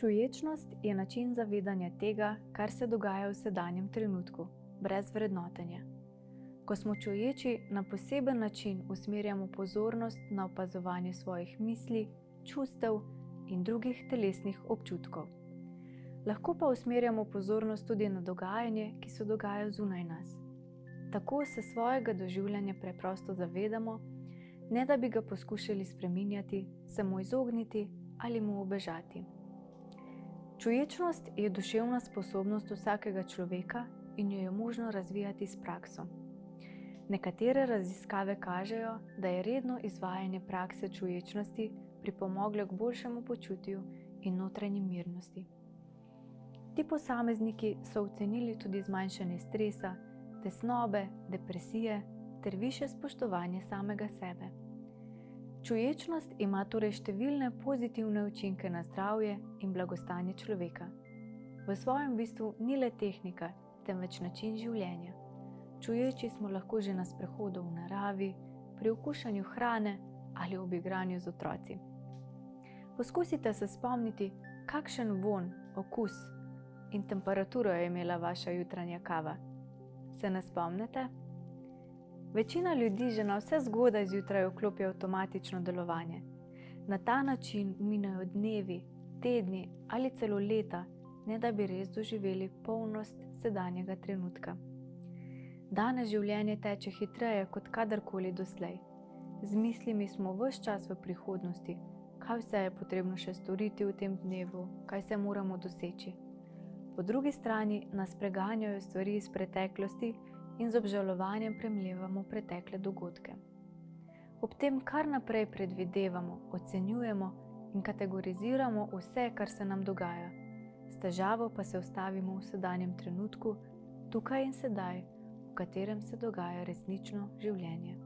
Čuječnost je način zavedanja tega, kar se dogaja v sedanjem trenutku, brez vrednotenja. Ko smo čuječi, na poseben način usmerjamo pozornost na opazovanje svojih misli, čustev in drugih telesnih občutkov. Lahko pa usmerjamo pozornost tudi na dogajanje, ki se dogaja zunaj nas. Tako se svojega doživljanja preprosto zavedamo, ne da bi ga poskušali spreminjati, se mu izogniti ali mu ubežati. Čuječnost je duševna sposobnost vsakega človeka in jo je možno razvijati s prakso. Nekatere raziskave kažejo, da je redno izvajanje prakse čuječnosti pripomoglo k boljšemu počutju in notranji mirnosti. Ti posamezniki so ocenili tudi zmanjšanje stresa, tesnobe, depresije ter višje spoštovanje samega sebe. Čuječnost ima torej številne pozitivne učinke na zdravje in blagostanje človeka. V svojem bistvu ni le tehnika, temveč način življenja. Čuječi smo lahko že na sprehodu v naravi, pri okušanju hrane ali ob igranju z otroci. Poskusite se spomniti, kakšen vonj, okus in temperaturo je imela vaša jutranja kava. Se ne spomnite? Večina ljudi že na vse zgodaj zjutraj vklopi avtomatično delovanje. Na ta način minejo dnevi, tedni ali celo leta, ne da bi res doživeli polnost sedanjega trenutka. Danes življenje teče hitreje kot kadarkoli doslej. Z mislimi smo ves čas v prihodnosti, kaj vse je potrebno še storiti v tem dnevu, kaj se moramo doseči. Po drugi strani nas preganjajo stvari iz preteklosti in z obžalovanjem premlevamo pretekle dogodke. Ob tem kar naprej predvidevamo, ocenjujemo in kategoriziramo vse, kar se nam dogaja. S težavo pa se ustavimo v sedanjem trenutku, tukaj in sedaj, v katerem se dogaja resnično življenje.